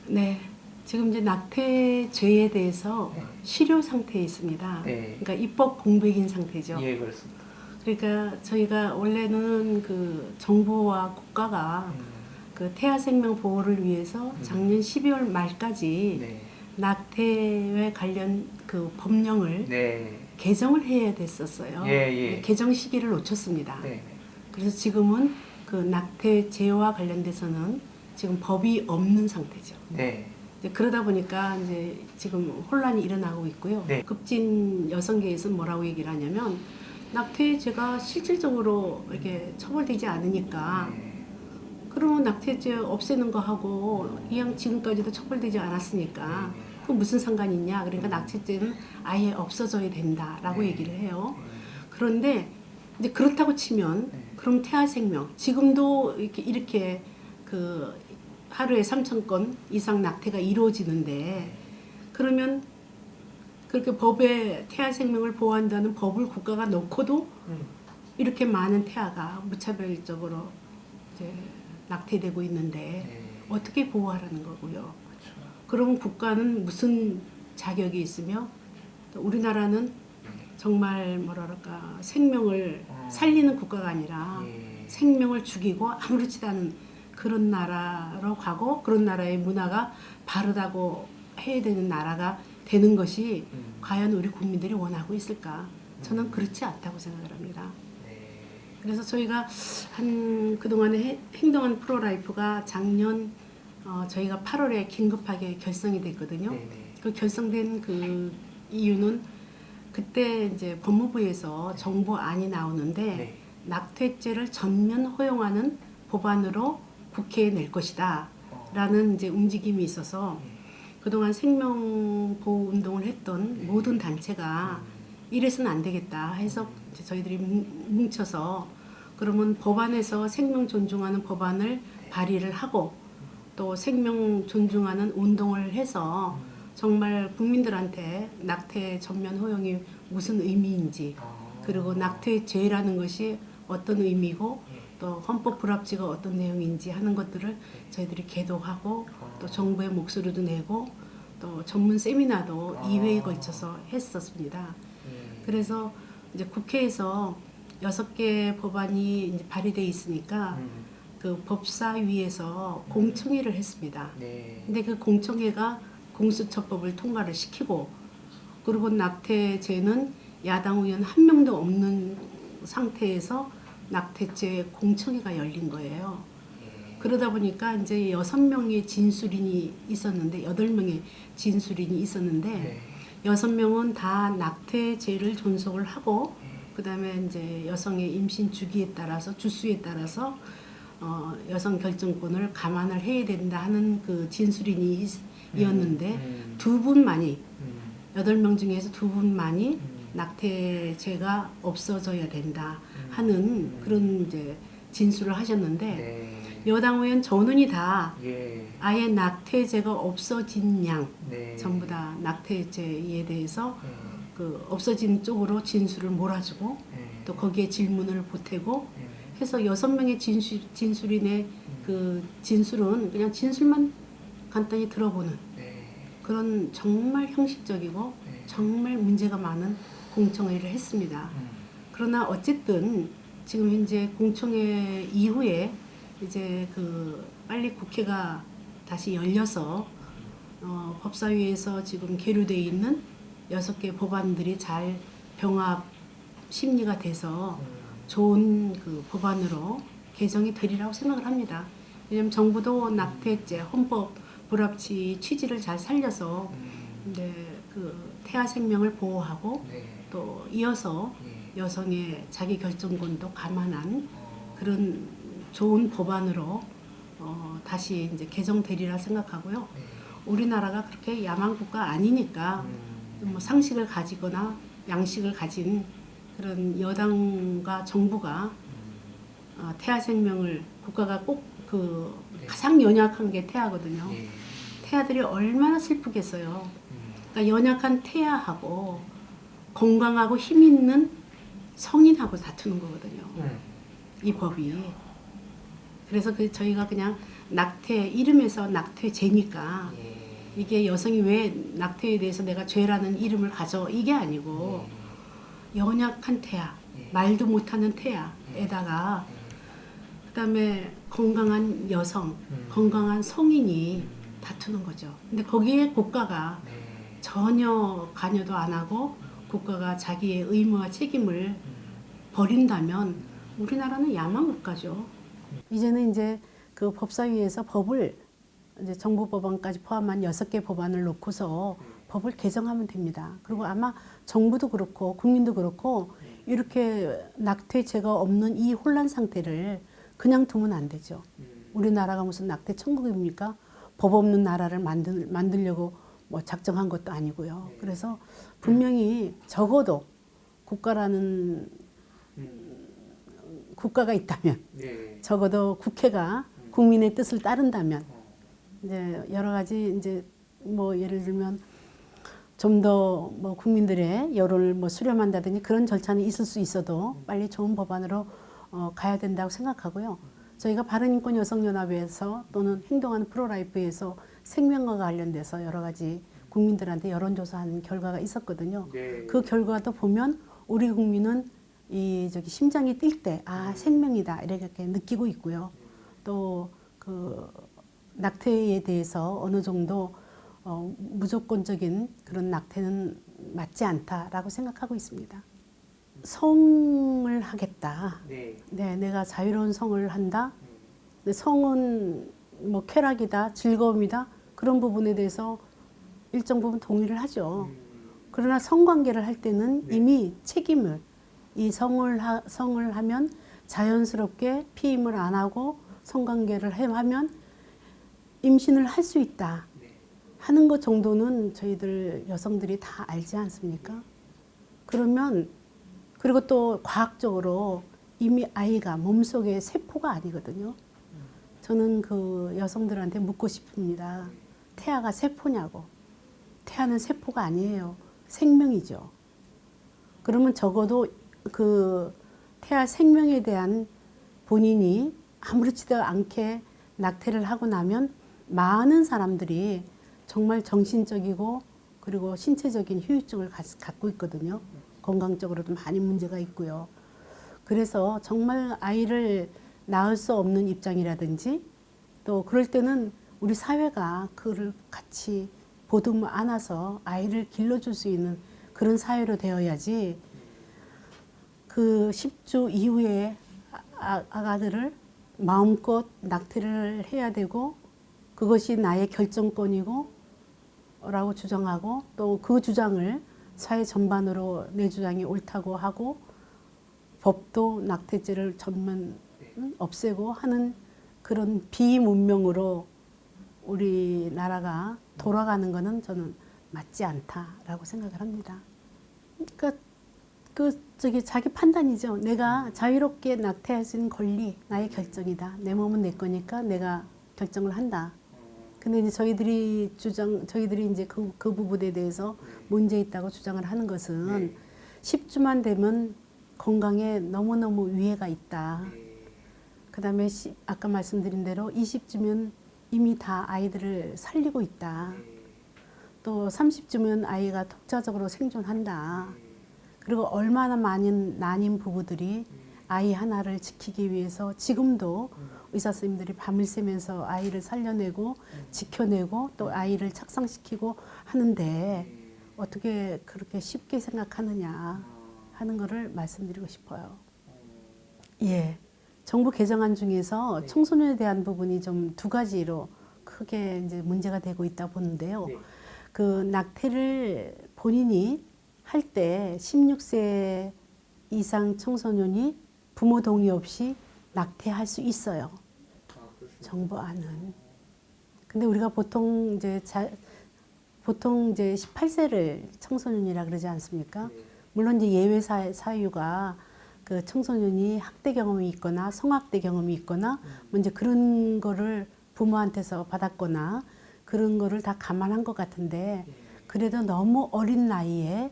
네, 지금 이제 낙태죄에 대해서 네. 실효 상태에 있습니다. 네. 그러니까 입법 공백인 상태죠. 예, 그렇습니다. 그러니까 저희가 원래는 그 정부와 국가가 그 태아 생명 보호를 위해서 작년 12월 말까지 네. 낙태에 관련 그 법령을 네. 개정을 해야 됐었어요. 예. 개정 시기를 놓쳤습니다. 네. 그래서 지금은 그 낙태죄와 관련돼서는 지금 법이 없는 상태죠. 네. 이제 그러다 보니까 이제 지금 혼란이 일어나고 있고요. 네. 급진 여성계에서는 뭐라고 얘기를 하냐면 낙태죄가 실질적으로 이렇게 처벌되지 않으니까 네. 그러면 낙태죄 없애는 거 하고 그냥 지금까지도 처벌되지 않았으니까 그 무슨 상관이 있냐. 그러니까 낙태죄는 아예 없어져야 된다라고 네. 얘기를 해요. 네. 그런데 이제 그렇다고 치면 그럼 태아 생명 지금도 이렇게 그 하루에 3,000건 이상 낙태가 이루어지는데 그러면 그렇게 법에 태아 생명을 보호한다는 법을 국가가 놓고도 이렇게 많은 태아가 무차별적으로 이제 낙태되고 있는데 네. 어떻게 보호하라는 거고요. 그렇죠. 그럼 국가는 무슨 자격이 있으며 또 우리나라는 정말 뭐랄까 생명을 살리는 국가가 아니라 예. 생명을 죽이고 아무렇지도 않은 그런 나라로 가고 그런 나라의 문화가 바르다고 해야 되는 나라가 되는 것이 과연 우리 국민들이 원하고 있을까? 저는 그렇지 않다고 생각을 합니다. 네. 그래서 저희가 한 그동안에 행동한 프로라이프가 작년 저희가 8월에 긴급하게 결성이 됐거든요. 네. 그 결성된 그 이유는 그때 이제 법무부에서 정부안이 나오는데 네. 낙태죄를 전면 허용하는 법안으로 국회에 낼 것이다 라는 이제 움직임이 있어서 그동안 생명보호 운동을 했던 모든 단체가 이래서는 안 되겠다 해서 이제 저희들이 뭉쳐서 그러면 법안에서 생명 존중하는 법안을 발의를 하고 또 생명 존중하는 운동을 해서 정말 국민들한테 낙태 전면 허용이 무슨 의미인지 그리고 낙태죄라는 것이 어떤 의미고 또 헌법 불합치가 어떤 내용인지 하는 것들을 저희들이 계도하고 또 정부의 목소리도 내고 또 전문 세미나도 2회에 걸쳐서 했었습니다. 그래서 이제 국회에서 6개 법안이 이제 발의돼 있으니까 그 법사위에서 공청회를 했습니다. 네. 근데 그 공청회가 공수처법을 통과를 시키고 그리고 낙태죄는 야당 의원 한 명도 없는 상태에서 낙태죄 공청회가 열린 거예요. 그러다 보니까 이제 6명의 진술인이 있었는데 8명의 진술인이 있었는데 네. 6명은 다 낙태죄를 존속을 하고 그다음에 이제 여성의 임신 주기에 따라서 주수에 따라서 여성 결정권을 감안을 해야 된다 하는 그 진술인이 이었는데 두 분만이 8명 중에서 두 분만이 낙태죄가 없어져야 된다 하는 그런 이제 진술을 하셨는데 네. 여당 의원 전원이 다 예. 아예 낙태죄가 없어진 양 네. 전부 다 낙태죄에 대해서 그 없어진 쪽으로 진술을 몰아주고 또 거기에 질문을 보태고 해서 6명의 진술인의 그 진술은 그냥 진술만 간단히 들어보는 그런 정말 형식적이고 정말 문제가 많은 공청회를 했습니다. 그러나 어쨌든 지금 현재 공청회 이후에 이제 그 빨리 국회가 다시 열려서 법사위에서 지금 계류되어 있는 6개 법안들이 잘 병합 심리가 돼서 좋은 그 법안으로 개정이 되리라고 생각을 합니다. 왜냐하면 정부도 낙태죄 헌법 불합치 취지를 잘 살려서 이제 그 태아 생명을 보호하고 또 이어서 여성의 자기 결정권도 감안한 그런 좋은 법안으로 다시 이제 개정되리라 생각하고요. 우리나라가 그렇게 야만국가 아니니까 뭐 상식을 가지거나 양식을 가진 그런 여당과 정부가 태아 생명을 국가가 꼭 그 가장 연약한 게 태아거든요. 태아들이 얼마나 슬프겠어요. 그러니까 연약한 태아하고 건강하고 힘 있는 성인하고 다투는 거거든요. 이 법이. 그래서 저희가 그냥 낙태 이름에서 낙태죄니까 예. 이게 여성이 왜 낙태에 대해서 내가 죄라는 이름을 가져 이게 아니고 연약한 태아, 말도 못하는 태아에다가 그다음에 건강한 여성, 건강한 성인이 다투는 거죠. 근데 거기에 국가가 전혀 관여도 안 하고 국가가 자기의 의무와 책임을 버린다면 우리나라는 야만 국가죠. 이제는 이제 그 법사위에서 법을 이제 정부 법안까지 포함한 6개 법안을 놓고서 법을 개정하면 됩니다. 그리고 아마 정부도 그렇고 국민도 그렇고 이렇게 낙태죄가 없는 이 혼란 상태를 그냥 두면 안 되죠. 우리나라가 무슨 낙태 천국입니까? 법 없는 나라를 만들려고 뭐 작정한 것도 아니고요. 그래서 분명히 적어도 국가라는 국가가 있다면 적어도 국회가 국민의 뜻을 따른다면 이제 여러 가지 이제 뭐 예를 들면 좀 더 뭐 국민들의 여론을 뭐 수렴한다든지 그런 절차는 있을 수 있어도 빨리 좋은 법안으로 가야 된다고 생각하고요. 저희가 바른인권 여성연합에서 또는 행동하는 프로라이프에서 생명과 관련돼서 여러 가지 국민들한테 여론조사하는 결과가 있었거든요. 그 결과도 보면 우리 국민은 이 저기 심장이 뛸 때 아 생명이다 이렇게 느끼고 있고요. 또 그 낙태에 대해서 어느 정도 무조건적인 그런 낙태는 맞지 않다라고 생각하고 있습니다. 성을 하겠다. 네, 내가 자유로운 성을 한다. 근데 성은 뭐 쾌락이다, 즐거움이다 그런 부분에 대해서 일정 부분 동의를 하죠. 그러나 성관계를 할 때는 이미 책임을 이 성을 하면 자연스럽게 피임을 안 하고 성관계를 하면 임신을 할 수 있다 하는 것 정도는 저희들 여성들이 다 알지 않습니까? 그러면 그리고 또 과학적으로 이미 아이가 몸속에 세포가 아니거든요. 저는 그 여성들한테 묻고 싶습니다. 태아가 세포냐고. 태아는 세포가 아니에요. 생명이죠. 그러면 적어도 그 태아 생명에 대한 본인이 아무렇지도 않게 낙태를 하고 나면 많은 사람들이 정말 정신적이고 그리고 신체적인 후유증을 갖고 있거든요. 건강적으로도 많이 문제가 있고요. 그래서 정말 아이를 낳을 수 없는 입장이라든지 또 그럴 때는 우리 사회가 그를 같이 보듬어 안아서 아이를 길러줄 수 있는 그런 사회로 되어야지 그 10주 이후에 아가들을 마음껏 낙태를 해야 되고 그것이 나의 결정권이고 라고 주장하고 또 그 주장을 사회 전반으로 내 주장이 옳다고 하고 법도 낙태죄를 전면 없애고 하는 그런 비문명으로 우리나라가 돌아가는 것은 저는 맞지 않다라고 생각을 합니다. 그러니까 자기 판단이죠. 내가 자유롭게 낙태할 수 있는 권리, 나의 결정이다. 내 몸은 내 거니까 내가 결정을 한다. 근데 이제 저희들이 이제 그 부분에 대해서 문제 있다고 주장을 하는 것은 10주만 되면 건강에 너무너무 위해가 있다. 그 다음에 아까 말씀드린 대로 20주면 이미 다 아이들을 살리고 있다. 또 30주면 아이가 독자적으로 생존한다. 그리고 얼마나 많은 난임 부부들이 아이 하나를 지키기 위해서 지금도 의사 선생님들이 밤을 새면서 아이를 살려내고 지켜내고 또 아이를 착상시키고 하는데 어떻게 그렇게 쉽게 생각하느냐 하는 것을 말씀드리고 싶어요. 예, 정부 개정안 중에서 청소년에 대한 부분이 좀 2가지로 크게 이제 문제가 되고 있다 보는데요. 그 낙태를 본인이 할 때 16세 이상 청소년이 부모 동의 없이 낙태할 수 있어요. 정부안은. 근데 우리가 보통 이제 18세를 청소년이라 그러지 않습니까? 물론 이제 예외 사유가 그 청소년이 학대 경험이 있거나 성학대 경험이 있거나 뭐 이제 그런 거를 부모한테서 받았거나 그런 거를 다 감안한 것 같은데 그래도 너무 어린 나이에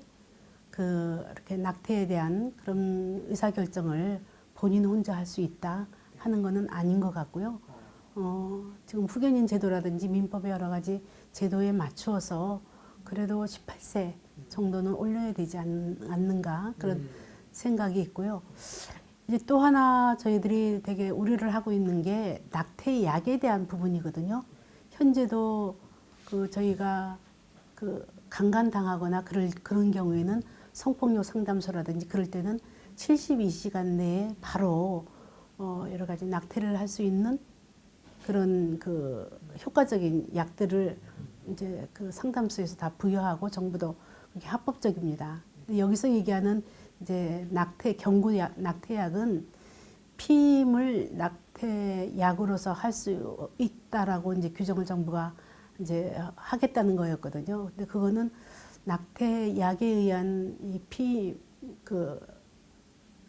그 이렇게 낙태에 대한 그런 의사결정을 본인 혼자 할 수 있다 하는 거는 아닌 것 같고요. 지금 후견인 제도라든지 민법의 여러 가지 제도에 맞추어서 그래도 18세 정도는 올려야 되지 않는가 그런 생각이 있고요. 이제 또 하나 저희들이 되게 우려를 하고 있는 게 낙태약에 대한 부분이거든요. 현재도 그 저희가 그 강간당하거나 그런 경우에는 성폭력 상담소라든지 그럴 때는 72시간 내에 바로 여러 가지 낙태를 할 수 있는 그런 그 효과적인 약들을 이제 그 상담소에서 다 부여하고 정부도 그게 합법적입니다. 여기서 얘기하는 이제 낙태약은 피임을 낙태약으로서 할 수 있다라고 이제 규정을 정부가 이제 하겠다는 거였거든요. 근데 그거는 낙태약에 의한 그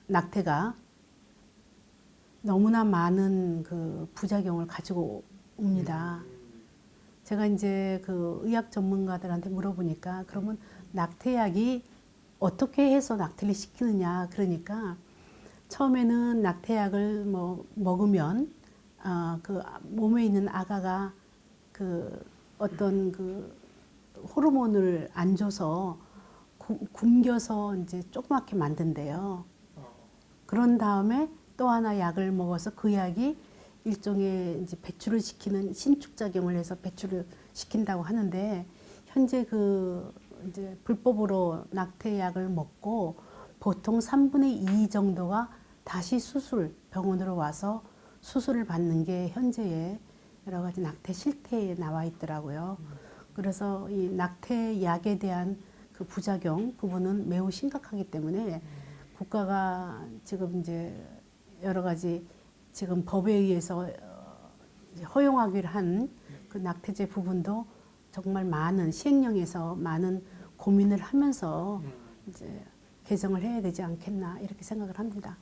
낙태가 너무나 많은 그 부작용을 가지고 옵니다. 제가 이제 그 의학 전문가들한테 물어보니까 그러면 낙태약이 어떻게 해서 낙태를 시키느냐 그러니까 처음에는 낙태약을 뭐 먹으면 그 몸에 있는 아가가 그 어떤 그 호르몬을 안 줘서 굶겨서 이제 조그맣게 만든대요. 그런 다음에 또 하나 약을 먹어서 그 약이 일종의 이제 배출을 시키는 신축작용을 해서 배출을 시킨다고 하는데 현재 그 이제 불법으로 낙태약을 먹고 보통 3분의 2 정도가 다시 병원으로 와서 수술을 받는 게 현재의 여러 가지 낙태 실태에 나와 있더라고요. 그래서 이 낙태약에 대한 그 부작용 부분은 매우 심각하기 때문에 국가가 지금 이제 여러 가지 지금 법에 의해서 허용하기로 한 그 낙태죄 부분도 정말 많은 시행령에서 많은 고민을 하면서 이제 개정을 해야 되지 않겠나 이렇게 생각을 합니다.